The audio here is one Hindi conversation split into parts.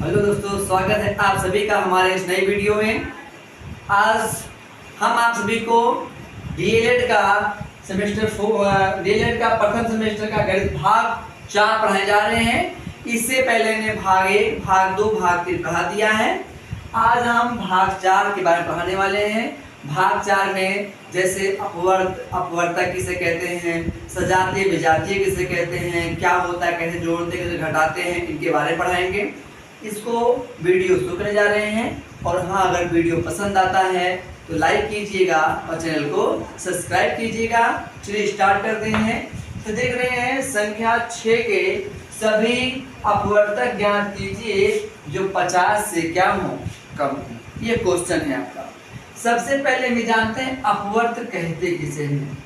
हेलो दोस्तों, स्वागत है आप सभी का हमारे इस नई वीडियो में। आज हम आप सभी को डीएलएड का डीएलएड का प्रथम सेमेस्टर का गणित भाग 4 पढ़ाने जा रहे हैं। इससे पहले ने भाग 1, भाग 2, भाग 3 पढ़ा दिया है। आज हम भाग 4 के बारे में पढ़ाने वाले हैं। भाग 4 में जैसे अपवर्तक किसे कहते हैं, सजातीय विजातीय किसे कहते हैं, क्या होता है, कैसे जोड़ते कैसे घटाते हैं, इनके बारे में पढ़ाएंगे। इसको वीडियो शुरू करने जा रहे हैं। और हाँ, अगर वीडियो पसंद आता है तो लाइक कीजिएगा और चैनल को सब्सक्राइब कीजिएगा। चलिए स्टार्ट करते हैं। तो देख रहे हैं संख्या 6 के सभी अपवर्तक ज्ञात कीजिए जो 50 से क्या हो, कम हो। ये क्वेश्चन है आपका। सबसे पहले हम जानते हैं अपवर्त कहते किसे हैं।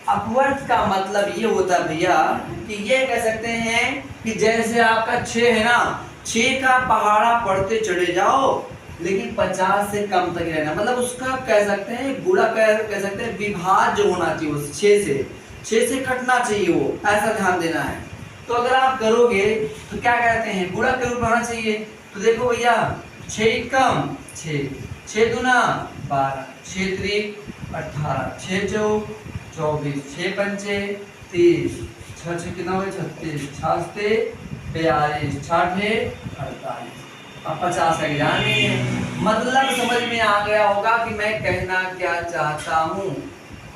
अपवर्त का मतलब ये होता है भैया कि ये कह सकते हैं कि जैसे आपका 6 है ना, 6 का पहाड़ा पढ़ते चले जाओ लेकिन 50 से कम तक रहना, मतलब उसका कह सकते हैं गुणा कह सकते हैं विभाज्य जो होना चाहिए वो 6 से कटना चाहिए, वो ऐसा ध्यान देना है। तो अगर आप करोगे तो क्या कहते हैं, गुणा के रूप में होना चाहिए। तो देखो भैया 6 कम 6 दूना 12, 6 त्रिक 18, 6 चौक 24, 6 पंचे 30, 6 कितना हो 36, 6 42, 6 48। अब 50 का ज्ञान नहीं है, मतलब समझ में आ गया होगा कि मैं कहना क्या चाहता हूँ।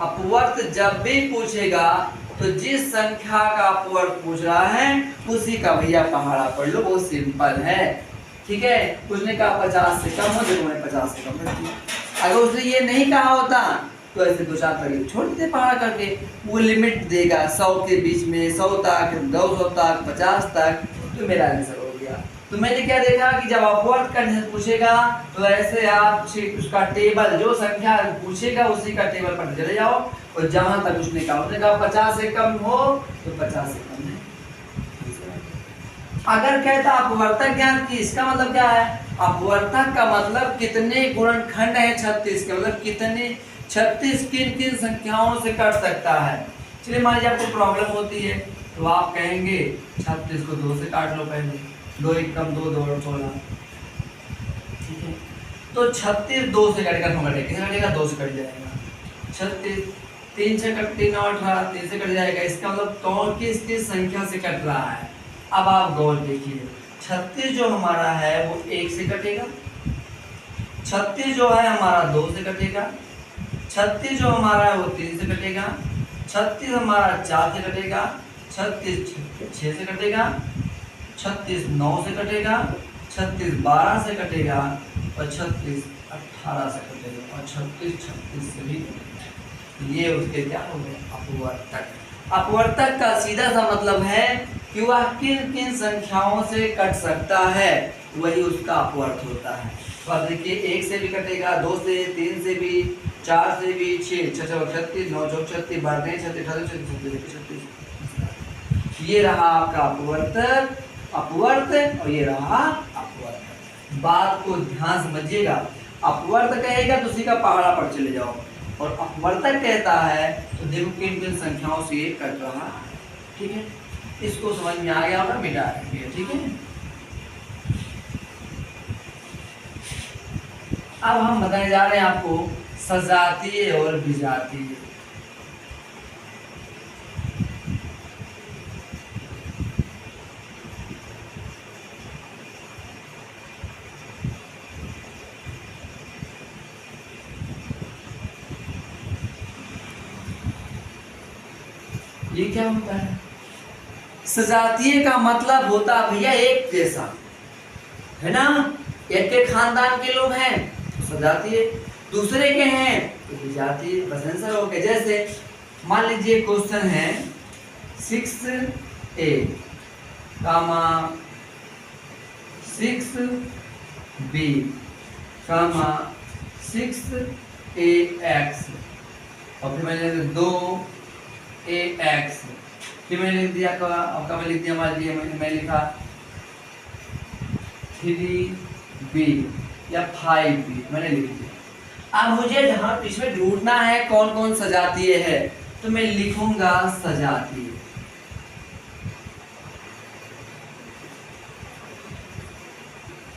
अपवर्त जब भी पूछेगा तो जिस संख्या का अपवर्त पूछ रहा है उसी का भैया पहाड़ा पढ़ लो, बहुत सिंपल है। ठीक है, उसने कहा 50 से कम हो, देखो मैंने 50 से कम कर दिया। अगर उसने ये नहीं कहा होता तो ऐसे 2-4 तरीके छोड़ देते पहाड़ा करके। वो लिमिट देगा 100 के बीच में, 100 तक, 200 तक, 50 तक, तो मेरा आंसर हो गया। तो मैंने क्या देखा कि जब अपवर्त का पूछेगा तो ऐसे आप उसका टेबल, जो संख्या पूछेगा उसी का टेबल पर चले जाओ और जहां तक उसने कहा 50 से कम हो तो 50 से कम है। अगर कहता अपवर्तक ज्ञान की, इसका मतलब क्या है, अपवर्तक का मतलब कितने गुणनखंड है 36 के, मतलब कितने 36 किन किन संख्याओं से कट सकता है। चलिए मान लीजिए आपको प्रॉब्लम होती है तो आप कहेंगे 36 को 2 से काट लो, पहले 2 1 कम 2 2 16। ठीक है, तो 36 2 से कटेगा, किससे कटेगा, 2 से कट जाएगा। 36 3 से कट 3 और 18 3 से कट जाएगा। इसका मतलब कौन किस किस संख्या से कट रहा है। अब आप गौर देखिए, 36 जो हमारा है वो 1 से कटेगा, 36 जो है हमारा 2 से कटेगा, 36 जो हमारा है वो 3 से कटेगा, 36 हमारा 4 से कटेगा, 36 6 से कटेगा, 36 9 से कटेगा, 36 12 से कटेगा और 36 18 से कटेगा और 36 से भी कटेगा। ये उसके क्या हो गए, अपवर्तक। अपवर्तक का सीधा सा मतलब है कि वह किन किन संख्याओं से कट सकता है, वही उसका अपवर्त होता है। तो अब देखिए 1 से भी कटेगा, 2 से, 3 से भी, 4 से भी, 6 6 36, 9 4 36, 12 36, 36। ये रहा आपका अपवर्त और ये रहा अपवर्त। बात को ध्यान समझिएगा। अपवर्त कहेगा तो उसी का पहाड़ा पर चले जाओ, और अपवर्तक कहता है तो देखो किन किन संख्याओं से ये कट रहा है। ठीक है, इसको समझ में आ गया होगा, मिटा देंगे। ठीक है, अब हम बताने जा रहे हैं आपको सजातीय और विजातीय। ये क्या होता है, सजातीय का मतलब होता भैया एक जैसा है ना, एक के खानदान के लोग हैं तो सजातीय, दूसरे के हैं तो विजातीय। बस आंसर हो गया। जैसे मान लीजिए क्वेश्चन है 6a, 6b, 6ax, और फिर मैंने 2ax, फिर मैंने लिख दिया आपका, मैं लिख दिया, मान लीजिए मैं लिखा 3b या 5b, मैंने लिख दिया। अब मुझे इसमें ढूंढना है कौन कौन सजातीय है, तो मैं लिखूंगा सजातीय।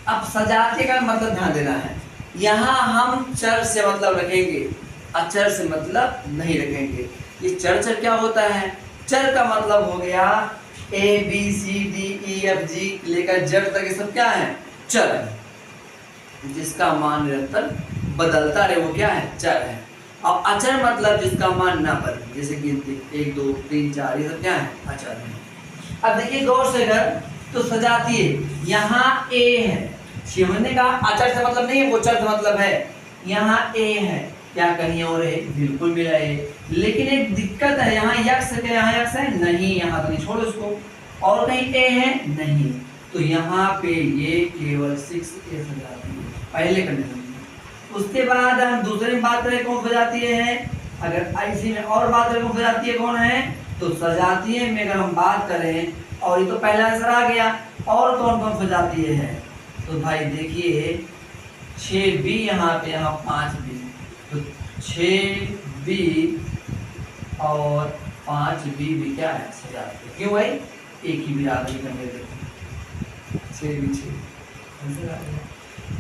अब सजातीय का मतलब ध्यान देना है, यहाँ हम चर से मतलब रखेंगे, अचर से मतलब नहीं रखेंगे। ये चर क्या होता है? चर का मतलब हो गया A B C D E F G लेकर जेड तक, ये सब क्या है? चर है, जिसका मान निरंतर बदलता रहे वो क्या है? चर है। अब अचर मतलब जिसका मान ना बदले, जैसे गिनती 1 2 3 4, ये सब क्या है? अचर है। अब देखिए गौर से अगर तो सजातीय, यहाँ ए है, छिवने का अचर से मतलब नहीं है, वो चर से मतलब है। यहाँ ए है, क्या कहीं और है? बिल्कुल मिला है, लेकिन एक दिक्कत है, यहाँ यक्स है, यहाँ यक्स है नहीं, यहाँ तो नहीं, छोड़ो उसको। और कहीं ए है नहीं, तो यहाँ पे ये केवल 6a सजातीय है, पहले कंडीशन। उसके बाद हम दूसरे में बात करें कौन सजातीय है, अगर ऐसी में और बात करें कौन सजातीय कौन है, तो सजातीय में अगर हम बात करें, और ये तो पहला आंसर आ गया, और कौन कौन सजातीय है, तो भाई देखिए 6b यहाँ पे, यहाँ 5b, तो 6b और 5b भी क्या है? सजातीय। क्यों भाई? एक ही बिरादरी का मेरे देखो 6b 6,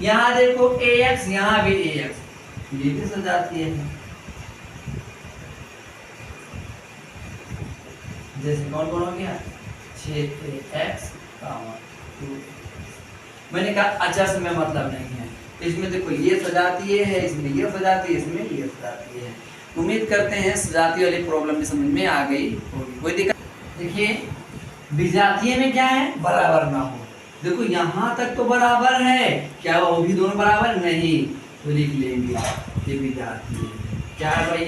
यहाँ देखो ax, यहाँ भी ax, ये भी सजातीय है। जैसे कौन कौन हो गया? 6ax, 2। मैंने कहा अचर से में मतलब नहीं है, इसमें देखो ये सजातीय है, इसमें ये सजातीय है, इसमें ये सजातीय है। उम्मीद करते हैं सजातीय वाली प्रॉब्लम समझ में आ गई होगी, कोई दिक्कत। देखिए विजातीय में क्या है? बराबर ना हो। देखो यहाँ तक तो बराबर है, क्या वो भी दोनों बराबर नहीं, तो लिख लेंगे ये विजातीय है। क्या है भाई?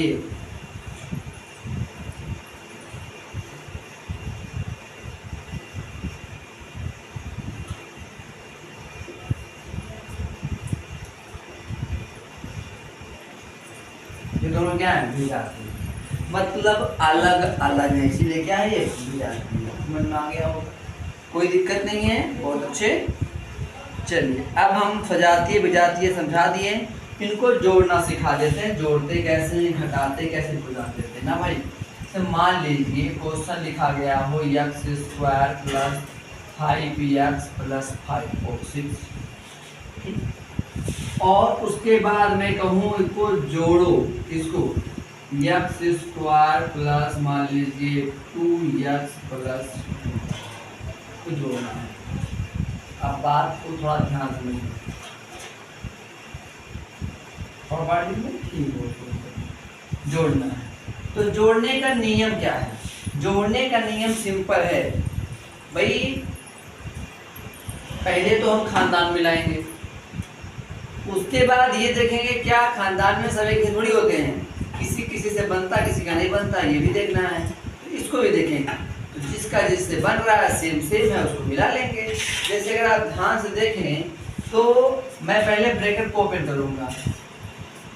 ये दोनों क्या है? विजातीय, मतलब अलग अलग है, इसीलिए क्या है? ये विजातीय। समझ में आ गया होगा, कोई दिक्कत नहीं है, बहुत अच्छे। चलिए अब हम सजातीय विजातीय समझा दिए, इनको जोड़ना सिखा देते हैं। जोड़ते कैसे हैं, घटाते कैसे, भुला देते हैं ना भाई। तो मान लीजिए क्वेश्चन लिखा गया हो x² प्लस 5x प्लस 5 और 6, और उसके बाद मैं कहूँ इसको जोड़ो, इसको x² प्लस मान लीजिए 2x प्लस 2 को जोड़ना है। अब बात को थोड़ा ध्यान समझिए, और बात ठीक हो, जोड़ना है। तो जोड़ने का नियम क्या है? जोड़ने का नियम सिंपल है भाई, पहले तो हम खानदान मिलाएंगे, उसके बाद ये देखेंगे क्या खानदान में सब एक थोड़ी होते हैं, किसी किसी से बनता किसी का नहीं बनता, ये भी देखना है। तो इसको भी देखेंगे, तो जिसका जिससे बन रहा है सेम सेम है उसको मिला लेंगे। जैसे अगर आप ध्यान से देखें तो मैं पहले ब्रैकेट को ओपन करूंगा,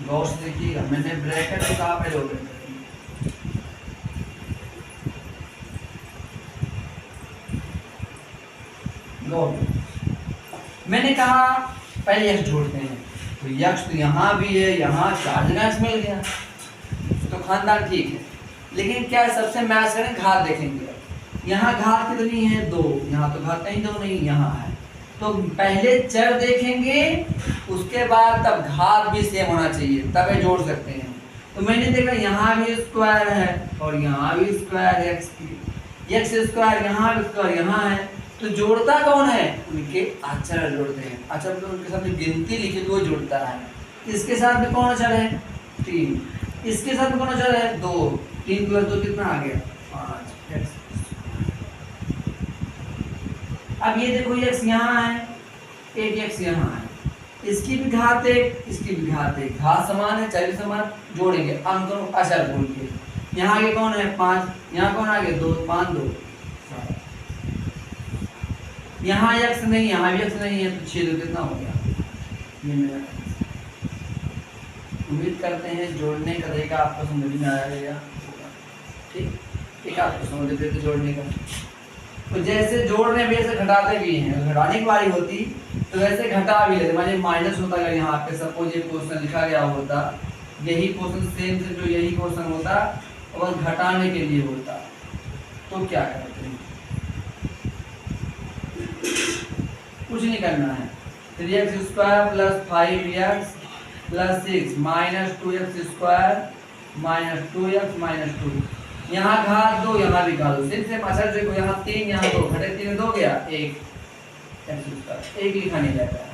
गौर से देखिएगा, मैंने ब्रैकेट को कहाँ पहले ओपन करूंगा, मैंने कहा पहले यक्स जोड़ते हैं, तो यक्स तो यहाँ भी है, यहाँ 4 जगह मिल गया, तो खानदान ठीक है। लेकिन क्या सबसे मैच करें, घात देखेंगे, यहाँ घात कितनी है? 2, यहाँ तो घात कहीं 2 नहीं, यहाँ है। तो पहले चर देखेंगे, उसके बाद तब घात भी सेम होना चाहिए, तब ये जोड़ सकते हैं। तो मैंने देखा यहाँ भी स्क्वायर है और यहाँ भी स्क्वायर है, x² यहाँ भी स्क्वायर यहाँ है, तो जोड़ता कौन है? उनके अचर जोड़ते हैं। अचर तो उनके साथ गिनती लिखी तो वो जोड़ता है। इसके साथ भी कौन अचर है? 3, इसके साथ भी कौन अचर है? 2, 3 + 2 कितना आ गया? 5। अब ये देखो x यहाँ है, एक x यहाँ है, इसकी भी घात 1, इसकी भी घात 1, घात समान है, चर भी समान, जोड़ेंगे अंक दोनों अचर बोल के। यहाँ आगे कौन है? 5, यहाँ कौन आगे? 2, 5 2 7। यहाँ x नहीं, यहाँ भी x नहीं है, तो 6 2 कितना हो गया? ये मेरा। उम्मीद करते हैं जोड़ने का तरीका आपको समझ में आया, ठीक। एक आपको समझ देते थे जोड़ने का, तो जैसे जोड़ने भी ऐसे घटाते भी हैं, घटाने की बारी होती तो वैसे घटा भी लेते। मानिए माइनस होता, अगर यहाँ पे सपोज ये क्वेश्चन लिखा गया होता, यही क्वेश्चन सेम से जो यही क्वेश्चन होता और घटाने के लिए होता, तो क्या करते हैं? कुछ नहीं करना है, 3x² plus 5x plus 6 minus 2x² minus 2x minus 2। यहाँ घात 2, यहाँ भी घात 2, सिर्फ असर देखो, यहाँ 3 यहाँ 2, घटे 3 2 गया 1 x², एक लिखा नहीं जाता है।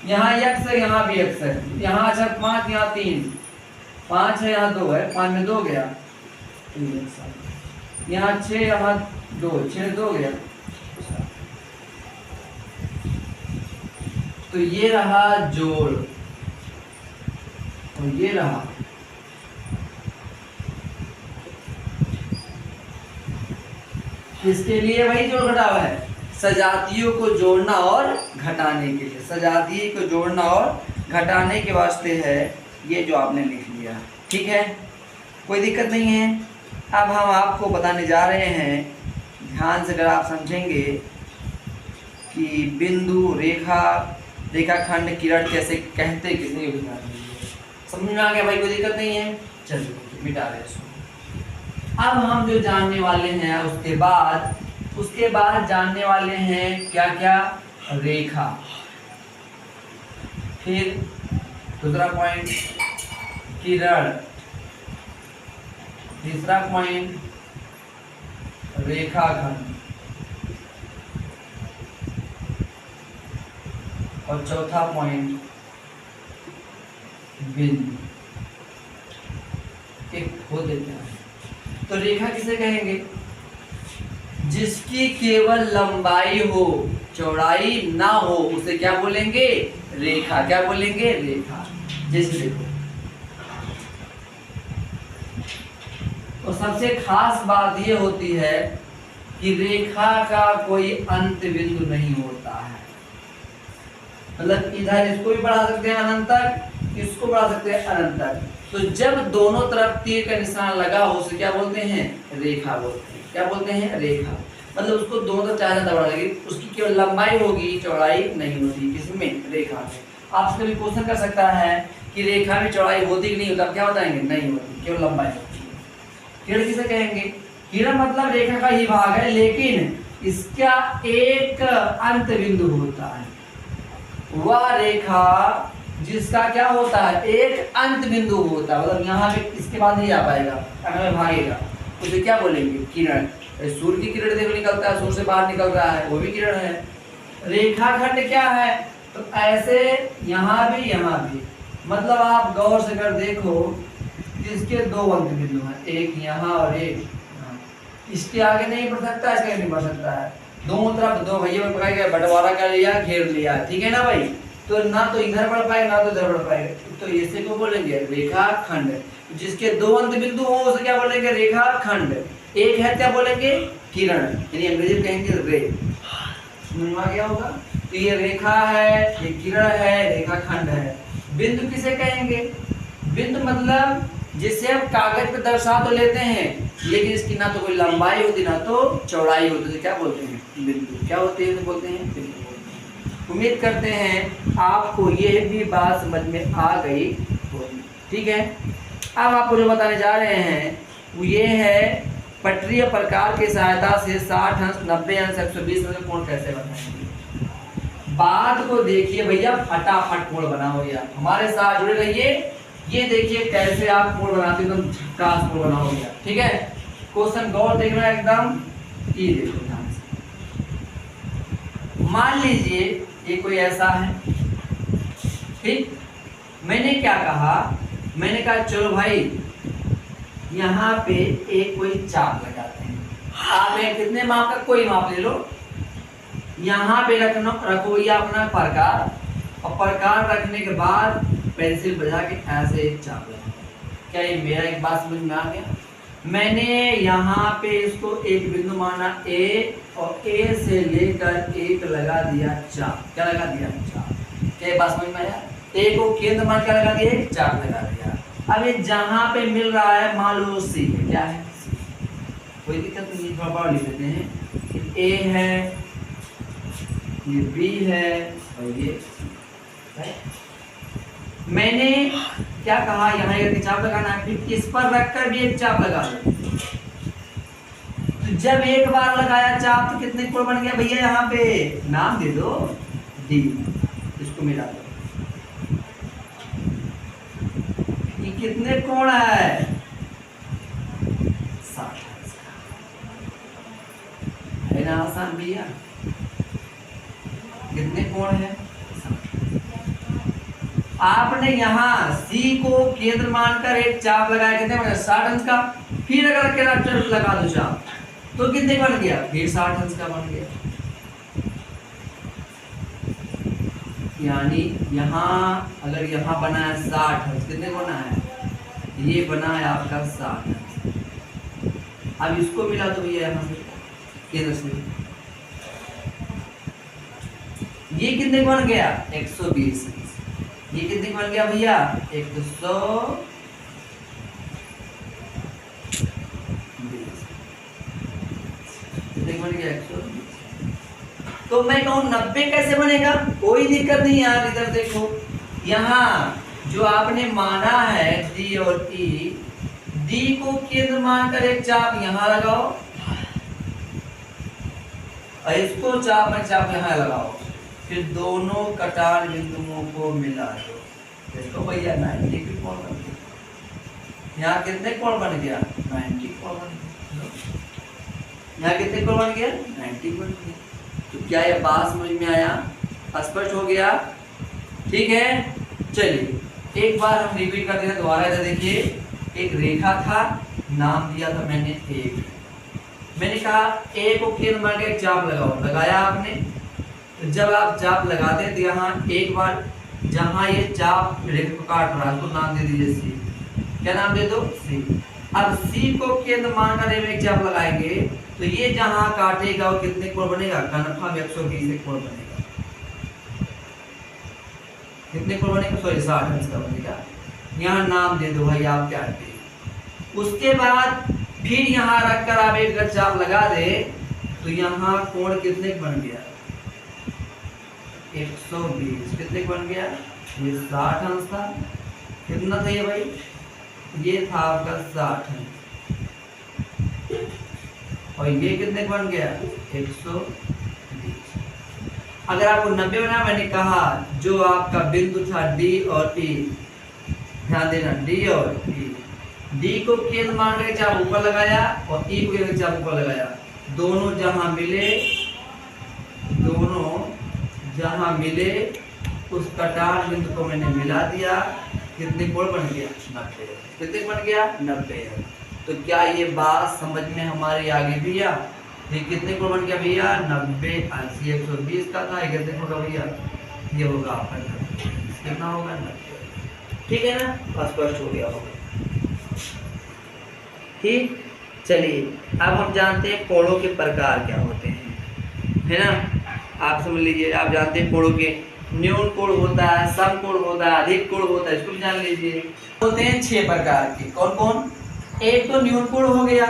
यहाँ x है, यहाँ भी x है, यहाँ अच्छा 5 यहाँ 3, 5 है यहाँ 2 है, 5 में 2 गया, यहाँ 6 यहाँ 2, 6 2 गया। तो ये रहा जोड़ और ये रहा इसके लिए वही जोड़ घटाव है, सजातीयों को जोड़ना और घटाने के लिए, सजातीय को जोड़ना और घटाने के वास्ते है ये जो आपने लिख लिया। ठीक है, कोई दिक्कत नहीं है। अब हम आपको बताने जा रहे हैं, ध्यान से अगर आप समझेंगे कि बिंदु, रेखा, रेखाखंड, किरण कैसे कहते किसने, समझ में आ गया भाई? कोई दिक्कत नहीं है। चलिए मिटा रहे इसको। अब हम जो जानने वाले हैं उसके बाद जानने वाले हैं क्या क्या, रेखा, फिर दूसरा पॉइंट किरण, तीसरा पॉइंट रेखाखंड और चौथा पॉइंट बिंदु। एक हो देते हैं। तो रेखा किसे कहेंगे? जिसकी केवल लंबाई हो, चौड़ाई ना हो, उसे क्या बोलेंगे? रेखा। क्या बोलेंगे? रेखा। जैसे देखो, तो सबसे खास बात ये होती है कि रेखा का कोई अंत बिंदु नहीं होता है। मतलब इधर इसको भी बढ़ा सकते हैं अनंत तक, इसको बढ़ा सकते हैं अनंत तक। तो जब दोनों तरफ तीर का निशान लगा हो उसे क्या बोलते हैं? रेखा बोलते हैं। क्या बोलते हैं? रेखा। मतलब उसको दोनों तरफ चाहे ज्यादा बढ़ा देगी, उसकी केवल लंबाई होगी, चौड़ाई नहीं होती। किसमें? रेखा में। आपसे कभी क्वेश्चन कर सकता है कि रेखा में चौड़ाई होती कि नहीं होता, क्या बताएंगे? नहीं होती, केवल लंबाई होती है। किरण किसे कहेंगे? किरण मतलब रेखा का ही भाग है, लेकिन इसका एक अंत बिंदु होता है। वह रेखा जिसका क्या होता है? एक अंत बिंदु होता है। मतलब यहाँ पे इसके बाद नहीं आ पाएगा, अगर भागेगा, उसे क्या बोलेंगे? किरण। सूर्य की किरण देखो निकलता है, सूर्य से बाहर निकल रहा है, वो भी किरण है। रेखाखंड क्या है? तो ऐसे यहाँ भी मतलब आप गौर से अगर देखो, इसके दो अंत बिंदु हैं, एक यहाँ और एक यहाँ। इसके आगे नहीं बढ़ सकता, इसके आगे नहीं बढ़ सकता है। दोनों तरफ दो भैया पकड़ के बंटवारा कर लिया, घेर लिया, ठीक है ना भाई? तो ना तो इधर बढ़ पाएगा ना तो इधर बढ़ पाएगा। तो इसे को बोलेंगे रेखाखंड। जिसके दो अंत बिंदु हो उसे क्या बोलेंगे? रेखाखंड। एक है क्या बोलेंगे? किरण, यानी अंग्रेजी में कहेंगे रे। समझ में आ गया होगा? तो ये रेखा है, ये किरण है, रेखाखंड है। बिंदु किसे कहेंगे? बिंदु मतलब जिसे हम कागज पे दर्शा तो लेते हैं, लेकिन इसकी ना तो कोई लंबाई होती ना तो चौड़ाई होती, तो क्या बोलते हैं? बिंदु। क्या होते हैं? तो बोलते हैं बिंदु। उम्मीद करते हैं आपको ये भी बात समझ में आ गई होगी। ठीक है, अब आपको जो बताने जा रहे हैं वो ये है, पटरीय प्रकार की सहायता से 60 अंश, 90 अंश, 120 अंश कोण कैसे बनाएंगे। बात को देखिए भैया, फटाफट कोण बनाओ यार, हमारे साथ जुड़े रहिए। ये देखिए कैसे आप कोण बनाते हो, एकदम झक्कास कोण बनाओगे यार। ठीक है, क्वेश्चन गौर देखना एकदम। ये देखो ध्यान से, मान लीजिए ये कोई ऐसा है, ठीक। मैंने क्या कहा? मैंने कहा चलो भाई यहाँ पे एक कोई चाप लगाते हैं। आप कितने माप का कोई माप ले लो, यहाँ पे रखो ये अपना प्रकार, और प्रकार रखने के बाद पेंसिल बजा के ऐसे एक चाप लगा। क्या ये मेरा एक बात समझ में आ गया? मैंने यहाँ पे इसको एक बिंदु माना ए, और ए से लेकर एक लगा दिया चाप। क्या लगा दिया? चाप। क्या ये बात समझ में आया? ए को केंद्र मान क्या लगा दिया? एक चाप लगा दिया। अब ये जहाँ पे मिल रहा है मान लो सी, क्या है? कोई दिक्कत नहीं, थोड़ा बड़ा लिख देते हैं। ए है, ये बी है, और ये है। मैंने क्या कहा? यहाँ एक चाप लगाना है, फिर इस पर रखकर भी एक चाप लगा दो। तो जब एक बार लगाया चाप तो कितने कोण बन गया भैया? यहाँ पे नाम दे दो, डी, इसको मिला दो। ये कितने कोण है? 60 है ना, आसान भैया। कितने कोण है? 60। आपने यहाँ सी को केंद्र मानकर एक चाप लगाया, कितने बने? 60 अंश का। फिर अगर केंद्र लगा दो चाप तो कितने बन गया? फिर 60 अंश का बन गया। यानी यहाँ अगर यहाँ बना है 60 अंश, कितने बना है? ये बना है आपका 60 अंश। अब इसको मिला तो भैया यहाँ से केंद्र से, ये कितने बन गया? 120 अंश। ये कितने बन गया भैया? 120। कितने बन गया? 120। तो मैं कहूँ 90 कैसे बनेगा? कोई दिक्कत नहीं यार, इधर देखो, यहाँ जो आपने माना है डी और ई, डी को केंद्र मानकर एक चाप यहाँ लगाओ और इसको चाप में चाप यहाँ लगाओ, फिर दोनों कटार बिंदुओं को मिला दो। देखो भैया 90 की कोण बन गया। यहाँ कितने कोण बन गया? 90 कोण बन गया। यहाँ कितने कोण बन गया? 90 बन गया। तो क्या ये बात समझ में आया? स्पष्ट हो गया? ठीक है, चलिए एक बार हम रिपीट करते हैं दोबारा। इधर देखिए, एक रेखा था, नाम दिया था मैंने ए। मैंने कहा ए को केंद्र मान के चाप लगाओ, लगाया आपने। तो जब आप चाप लगाते हैं तो यहाँ एक बार जहाँ ये चाप रेखा को काट रहा है उसको नाम दे दीजिए सी। क्या नाम दे दो? सी। अब सी को केंद्र मानकर एक चाप लगाएंगे तो ये जहाँ काटेगा वो कितने कोण बनेगा? घनफल में 120 कोण बनेगा। कितने कोण बनेगा? सॉरी 60 अंश का बनेगा। यहाँ नाम दे दो भाई आप क्या दे। उसके बाद फिर यहाँ रखकर आप एक चाप लगा दे तो यहाँ कोण कितने बन गया? 120। कितने बन गया? ये 60 अंश था। कितना था ये भाई? ये था आपका 60 अंश। और ये कितने बन गया? 120। अगर आपको 90 बना, मैंने कहा जो आपका बिंदु था डी और ई, ध्यान देना, डी और ई, डी को केंद्र मान के चाप ऊपर लगाया और ई को केंद्र चाप ऊपर लगाया, दोनों जहां मिले उस कटार बिंदु को मैंने मिला दिया। कितने कोण बन गया? 90। कितने बन गया? 90। तो क्या ये बात समझ में हमारी आ गई भैया? ये कितने कोण बन गया भैया? 90 अंश। 120 का था, ये कितने होगा भैया? ये होगा आपका 90। कितना होगा? 90। ठीक है ना? स्पष्ट हो गया होगा। ठीक, चलिए अब हम जानते हैं कोणों के प्रकार क्या होते हैं, है ना? आप समझ लीजिए, आप जानते हैं कोणों के न्यून कोण होता है, सम कोण होता है, अधिक कोण होता है, इसको भी जान लीजिए। होते हैं 6 प्रकार के। कौन कौन? एक तो न्यून कोण हो गया,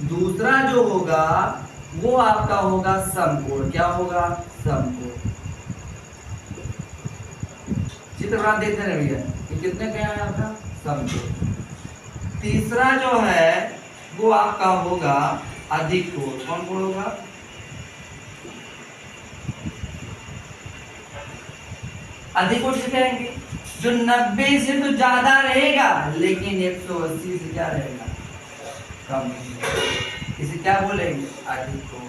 दूसरा जो होगा वो आपका होगा समकोण। क्या होगा? समकोण। चित्र देखते रहे भैया, ये कितने क्या है आपका? समकोण। तीसरा जो है वो आपका होगा अधिक कोण। कौन कोण होगा? अधिक कोण से कहेंगे जो 90 से तो ज्यादा रहेगा लेकिन 180 से क्या रहेगा? कम। इसे क्या बोलेंगे? अधिक कोण।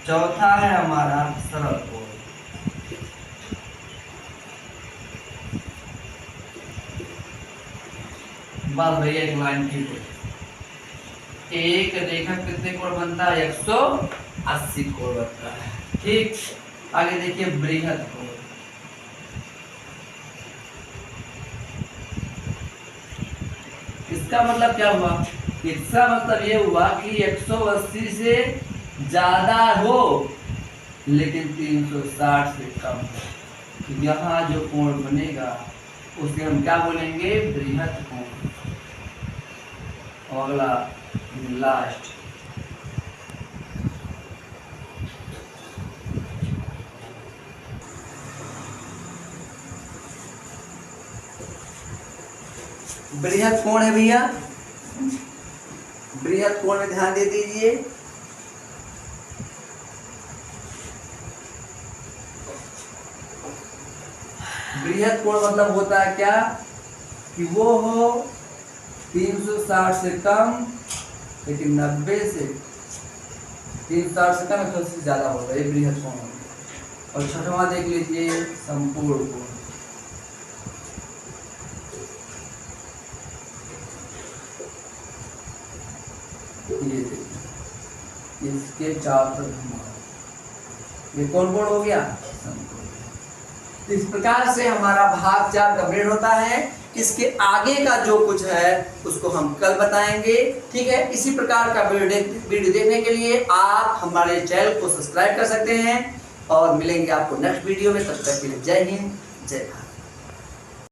चौथा है हमारा सरल कोण। बस भैया एक लाइन की एक रेखा कितने कोण बनता है? 180 कोण बनता है। ठीक, आगे देखिए बृहद कोण। इसका मतलब क्या हुआ? इसका मतलब ये हुआ कि 180 से ज्यादा हो लेकिन 360 से कम हो। तो यहाँ जो कोण बनेगा उसे हम क्या बोलेंगे? बृहद कोण। अगला लास्ट, बृहद कोण है भैया। बृहद कोण में ध्यान दे दीजिए। बृहद कोण मतलब होता है क्या कि वो हो 360 से कम लेकिन 90 से 360 से कम 180 से ज्यादा होगा, ये बृहद कोण होगा। और छठवां देख लीजिए संपूर्ण कोण। ये देखिए इसके चारों तरफ घुमाओ, ये कौन कोण हो गया? इस प्रकार से हमारा भाग 4 कंप्लीट होता है। इसके आगे का जो कुछ है उसको हम कल बताएंगे, ठीक है। इसी प्रकार का वीडियो देखने के लिए आप हमारे चैनल को सब्सक्राइब कर सकते हैं और मिलेंगे आपको नेक्स्ट वीडियो में। तब तक के लिए जय हिंद, जय भारत।